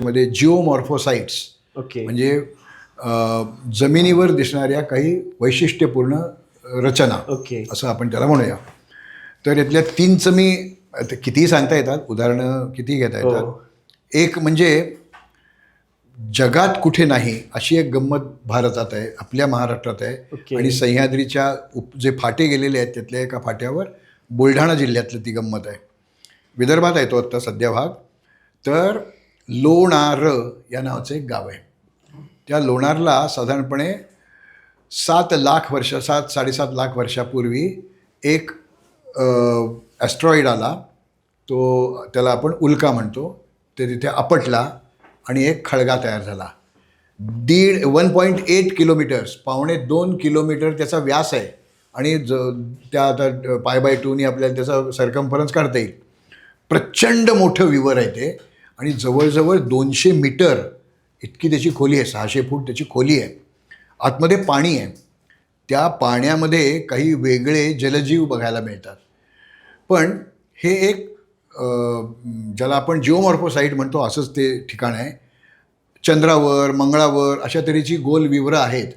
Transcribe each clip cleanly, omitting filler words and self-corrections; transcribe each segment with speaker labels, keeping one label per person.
Speaker 1: मध्ये जिओमॉर्फोसाइट्स
Speaker 2: ओके.
Speaker 1: म्हणजे जमिनीवर दिसणाऱ्या काही वैशिष्ट्यपूर्ण रचना
Speaker 2: ओके.
Speaker 1: असं आपण त्याला म्हणूया. तर यातल्या तीनचं मी आता कितीही सांगता येतात, उदाहरणं कितीही घेता येतात.
Speaker 2: हो.
Speaker 1: एक म्हणजे जगात कुठे नाही अशी एक गंमत भारतात आहे, आपल्या महाराष्ट्रात आहे.
Speaker 2: ओके.
Speaker 1: आणि सह्याद्रीच्या जे फाटे गेलेले आहेत त्यातल्या एका फाट्यावर बुलढाणा जिल्ह्यातलं ती गंमत आहे. विदर्भात आहे तो आत्ता सध्या भाग. तर लोणार या नावाचं एक गाव आहे. त्या लोणारला साधारणपणे 7 लाख वर्षापूर्वी एक ॲस्ट्रॉइड आला. तो त्याला आपण उल्का म्हणतो. ते तिथे आपटला आणि एक खळगा तयार झाला. 1.8 किलोमीटर्स, 2.25 किलोमीटर त्याचा व्यास आहे. आणि त्या आता π/2 आपल्याला त्याचा सरकम्फरन्स काढता येईल. प्रचंड मोठं विवर आहे ते. आणि जवळजवळ 200 मीटर इतकी त्याची खोली आहे. 600 फूट त्याची खोली आहे. आतमध्ये पाणी आहे. त्या पाण्यामध्ये काही वेगळे जलजीव बघायला मिळतात. पण हे एक ज्याला आपण जिओमॉर्फोसाइट म्हणतो असंच ते ठिकाण आहे. चंद्रावर, मंगळावर अशा तऱ्हेची गोल विवरं आहेत.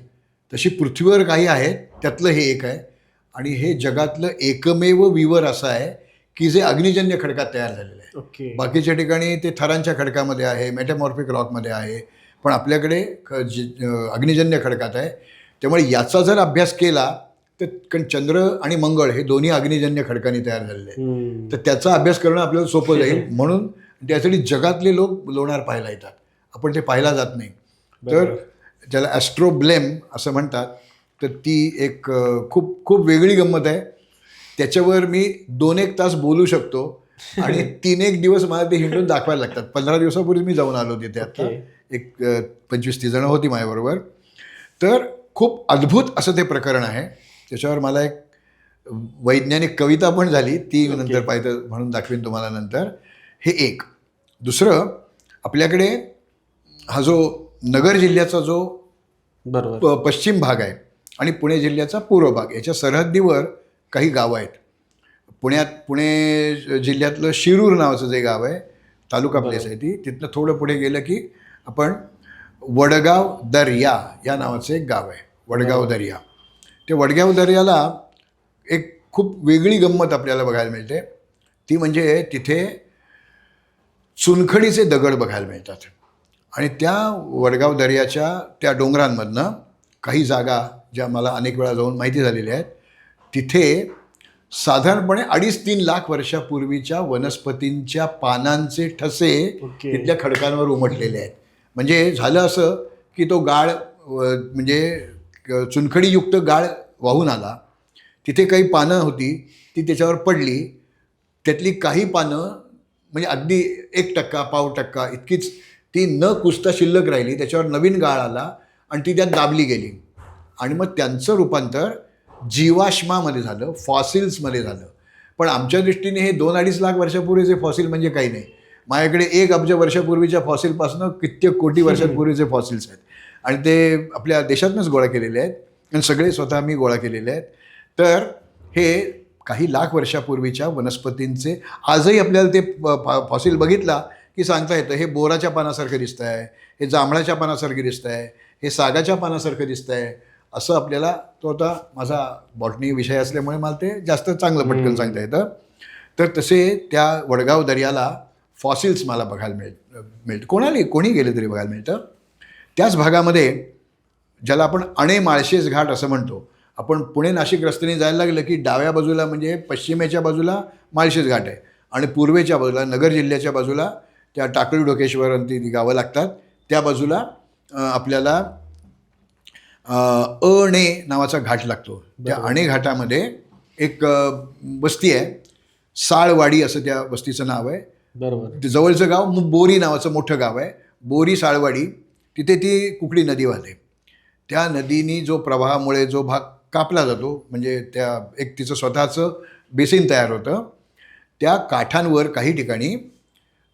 Speaker 1: तशी पृथ्वीवर काही आहेत, त्यातलं हे एक आहे. आणि हे जगातलं एकमेव विवर असं आहे की जे अग्निजन्य खडकात तयार झालेलं आहे.
Speaker 2: ओके.
Speaker 1: बाकीच्या ठिकाणी ते थरांच्या खडकामध्ये आहे, मेटामॉर्फिक रॉकमध्ये आहे. पण आपल्याकडे अग्निजन्य खडकात आहे. त्यामुळे याचा जर अभ्यास केला तर कारण चंद्र आणि मंगळ हे दोन्ही अग्निजन्य खडकांनी तयार झालेले आहे. तर त्याचा अभ्यास करणं आपल्याला सोपं जाईल. म्हणून त्यासाठी जगातले लोक लोणार पाहायला येतात. आपण ते पाहायला जात नाही. तर ज्याला ॲस्ट्रोब्लेम असं म्हणतात. तर ती एक खूप खूप वेगळी गंमत आहे. त्याच्यावर मी 2-1 तास बोलू शकतो. आणि 3-1 दिवस मला ते हिंडून दाखवायला लागतात. 15 दिवसापूर्वी मी जाऊन आलो तिथे. आता एक 25-30 जणं होती माझ्याबरोबर. तर खूप अद्भुत असं ते प्रकरण आहे. त्याच्यावर मला एक वैज्ञानिक कविता पण झाली, ती नंतर पाहिजे म्हणून दाखवीन तुम्हाला नंतर. हे एक. दुसरं, आपल्याकडे हा जो नगर जिल्ह्याचा जो
Speaker 2: बरोबर
Speaker 1: पश्चिम भाग आहे आणि पुणे जिल्ह्याचा पूर्व भाग, याच्या सरहद्दीवर काही गावं आहेत. पुणे जिल्ह्यातलं शिरूर नावाचं जे गाव आहे, तालुका प्लेस आहे ती. तिथनं थोडं पुढे गेलं की आपण वडगाव दर्या या नावाचं एक गाव आहे. वडगाव दर्या. त्या वडगाव दर्याला एक खूप वेगळी गंमत आपल्याला बघायला मिळते. ती म्हणजे तिथे चुनखडीचे दगड बघायला मिळतात. आणि त्या वडगाव दर्याच्या त्या डोंगरांमधनं काही जागा ज्या मला अनेक वेळा जाऊन माहिती झालेल्या आहेत, तिथे साधारणपणे 2.5-3 लाख वर्षापूर्वीच्या वनस्पतींच्या पानांचे ठसे तिथल्या खडकांवर उमटलेले आहेत. म्हणजे झालं असं की तो गाळ म्हणजे चुनखडीयुक्त गाळ वाहून आला. तिथे काही पानं होती, ती त्याच्यावर पडली. त्यातली काही पानं म्हणजे अगदी 1% 0.5% इतकीच ती न कुजता शिल्लक राहिली. त्याच्यावर नवीन गाळ आला आणि ती त्यात दाबली गेली. आणि मग त्यांचं रूपांतर जीवाश्मामध्ये झालं, फॉसिल्समध्ये झालं. पण आमच्या दृष्टीने हे 2-2.5 लाख वर्षापूर्वीचे फॉसिल म्हणजे काही नाही. माझ्याकडे 1 अब्ज वर्षापूर्वीच्या फॉसिलपासून कित्येक कोटी वर्षांपूर्वीचे फॉसिल्स आहेत. आणि ते आपल्या देशातूनच गोळा केलेले आहेत. आणि सगळे स्वतः मी गोळा केलेले आहेत. तर हे काही लाख वर्षापूर्वीच्या वनस्पतींचे आजही आपल्याला ते फॉसिल बघितला की सांगता येतं हे बोराच्या पानासारखं दिसतं आहे, हे जांभळाच्या पानासारखं दिसतं आहे, हे सागाच्या पानासारखं दिसतं आहे. असं आपल्याला तो आता माझा बॉटनी विषय असल्यामुळे मला ते जास्त चांगलं पटकन सांगता येतं. तर तसे त्या वडगाव दर्याला फॉसिल्स मला बघायला मिळतं. कोणी गेले तरी बघायला मिळतं. त्याच भागामध्ये ज्याला आपण अणे माळशेज घाट असं म्हणतो. आपण पुणे नाशिक रस्त्याने जायला लागलं की डाव्या बाजूला म्हणजे पश्चिमेच्या बाजूला माळशेज घाट आहे. आणि पूर्वेच्या बाजूला नगर जिल्ह्याच्या बाजूला त्या टाकळी डोकेश्वर आणि ती गावं लागतात. त्या बाजूला आपल्याला अणे नावाचा घाट लागतो. त्या अणे घाटामध्ये एक वस्ती आहे, साळवाडी असं त्या वस्तीचं नाव आहे.
Speaker 2: बरोबर.
Speaker 1: जवळचं गाव बोरी नावाचं मोठं गाव आहे, बोरी साळवाडी. तिथे ती कुकडी नदी वाहते. त्या नदीनी जो प्रवाहामुळे जो भाग कापला जातो, म्हणजे त्या एक तिचं स्वतःचं बेसिन तयार होतं. त्या काठांवर काही ठिकाणी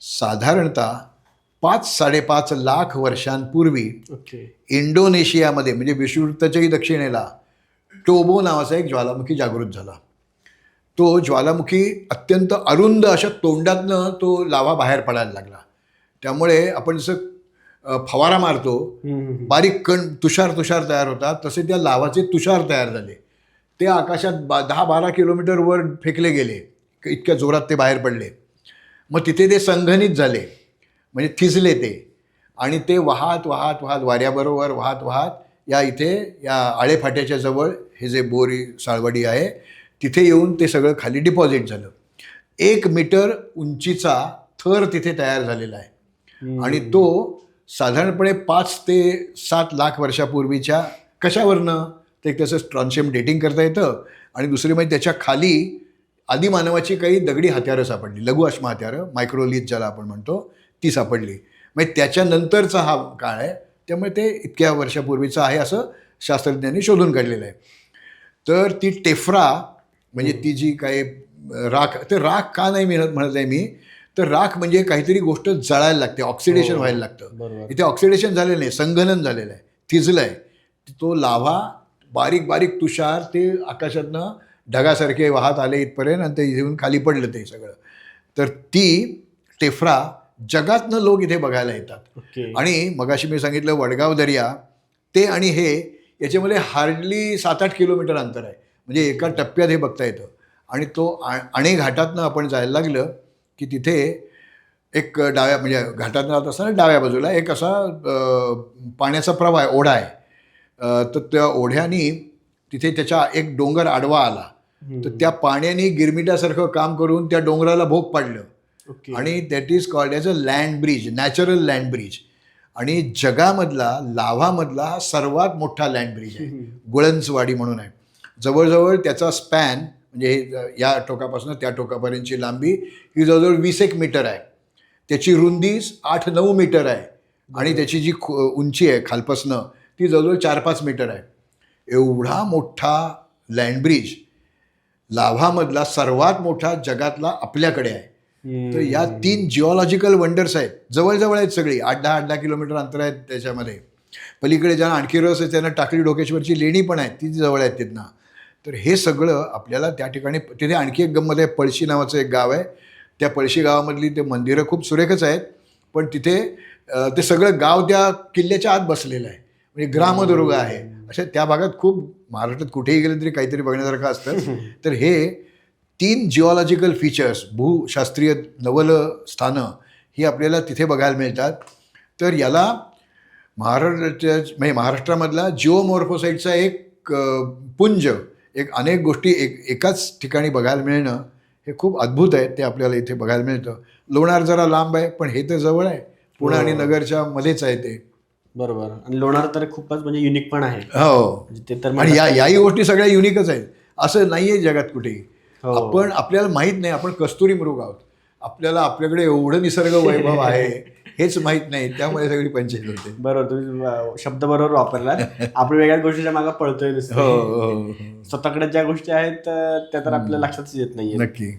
Speaker 1: साधारणतः 5-5.5 लाख वर्षांपूर्वी इंडोनेशियामध्ये म्हणजे विषुववृत्ताच्याही दक्षिणेला टोबो नावाचा एक ज्वालामुखी जागृत झाला. तो ज्वालामुखी अत्यंत अरुंद अशा तोंडातनं तो लावा बाहेर पडायला लागला. त्यामुळे आपण जसं फवारा मारतो, बारीक कण तुषार तयार होतात, तसे त्या लावाचे तुषार तयार झाले. ते आकाशात 10-12 किलोमीटर वर फेकले गेले, इतक्या जोरात ते बाहेर पडले. मग तिथे ते संघनित झाले, म्हणजे थिजले ते, आणि ते वाहत वाहत वाहत वाऱ्याबरोबर वाहत वाहत या आळेफाट्याच्या जवळ हे जे बोरी साळवडी आहे तिथे येऊन ते सगळं खाली डिपॉझिट झालं. 1 मीटर उंचीचा थर तिथे तयार झालेला आहे. आणि तो साधारणपणे 5 ते 7 लाख वर्षापूर्वीच्या कशावरनं ते त्याचं ट्रान्शियम डेटिंग करता येतं. आणि दुसरी म्हणजे त्याच्या खाली आदिमानवाची काही दगडी हत्यारं सापडली, लघु अश्म हत्यारं, मायक्रोलिथ ज्याला आपण म्हणतो, ती सापडली. म्हणजे त्याच्यानंतरचा हा काळ आहे, त्यामुळे ते इतक्या वर्षापूर्वीचं आहे असं शास्त्रज्ञांनी शोधून काढलेलं आहे. तर ती टेफ्रा म्हणजे ती जी काही राख, तर राख का नाही म्हणत आहे मी, तर राख म्हणजे काहीतरी गोष्ट जळायला लागते, ऑक्सिडेशन व्हायला लागतं. इथे ऑक्सिडेशन झालेलं नाही, संघनन झालेलं आहे, थिजलं आहे. तो लाव्हा बारीक बारीक तुषार ते आकाशातनं ढगासारखे वाहत आले इथपर्यंत आणि ते येऊन खाली पडलं ते सगळं. तर ती टेफ्रा जगातनं लोक इथे बघायला येतात. आणि मगाशी मी सांगितलं वडगाव दर्या, ते आणि हे याच्यामध्ये हार्डली 7-8 किलोमीटर अंतर आहे, म्हणजे एका टप्प्यात हे बघता येतं. आणि तो आणि घाटातनं आपण जायला लागलं की तिथे एक म्हणजे घाटातनं जात असताना डाव्या बाजूला एक असा पाण्याचा प्रवाह आहे, ओढा आहे. तर त्या ओढ्यानी तिथे त्याच्या एक डोंगर आडवा आला, तर त्या पाण्याने गिरमिटासारखं काम करून त्या डोंगराला भोग पाडलं. आणि that is called as a land bridge, natural land bridge. आणि जगामधला लाव्हामधला हा सर्वात मोठा लँड ब्रिज आहे, गुळंचवाडी म्हणून आहे. जवळजवळ त्याचा स्पॅन म्हणजे या टोकापासून त्या टोकापर्यंतची लांबी ही जवळजवळ 20 मीटर आहे. त्याची रुंदी 8-9 मीटर आहे. आणि त्याची जी उंची आहे खालपासनं ती जवळजवळ 4-5 मीटर आहे. एवढा मोठा लँड ब्रिज लाव्हामधला सर्वात मोठा जगातला आपल्याकडे आहे. तर या 3 जिओलॉजिकल वंडर्स आहेत, जवळजवळ आहेत सगळी, 8-10 किलोमीटर अंतर आहेत त्याच्यामध्ये. पलीकडे ज्यांना आणखी रस आहे त्यांना टाकळी डोकेश्वरची लेणी पण आहेत, ती जवळ आहेत तिथनं. तर हे सगळं आपल्याला त्या ठिकाणी, तिथे आणखी एक गंमत आहे, पळशी नावाचं एक गाव आहे. त्या पळशी गावामधली ते मंदिरं खूप सुरेखच आहेत, पण तिथे ते सगळं गाव त्या किल्ल्याच्या आत बसलेलं आहे, म्हणजे ग्रामदुर्ग आहे. अशा त्या भागात खूप, महाराष्ट्रात कुठेही गेलं तरी काहीतरी बघण्यासारखं असतं. तर हे 3 जिओलॉजिकल फीचर्स, भूशास्त्रीय नवल स्थानं ही आपल्याला तिथे बघायला मिळतात. तर याला महाराष्ट्रामधला जिओमॉर्फोसाईटचा एक पुंज, एक अनेक गोष्टी एकाच ठिकाणी बघायला मिळणं हे खूप अद्भुत आहे. ते आपल्याला इथे बघायला मिळतं. लोणार जरा लांब आहे, पण हे तर जवळ आहे, पुणे आणि नगरच्या मध्येच आहे ते.
Speaker 2: बरोबर. आणि लोणार तर खूपच म्हणजे युनिक पण आहे.
Speaker 1: हो,
Speaker 2: ते तर
Speaker 1: आणि याही गोष्टी सगळ्या युनिकच आहेत, असं नाही आहे जगात कुठेही. आपण, आपल्याला माहीत नाही, आपण कस्तुरी मृग आहोत, आपल्याला आपल्याकडे एवढं निसर्ग वैभव आहे हेच माहीत नाही, त्यामुळे सगळी पंचायत होते.
Speaker 2: बरोबर, तुम्ही शब्द बरोबर वापरला. आपण वेगळ्या गोष्टीच्या मागे पळतोय, स्वतःकडे ज्या गोष्टी आहेत त्या तर आपल्या लक्षातच येत नाहीये.
Speaker 1: नक्की.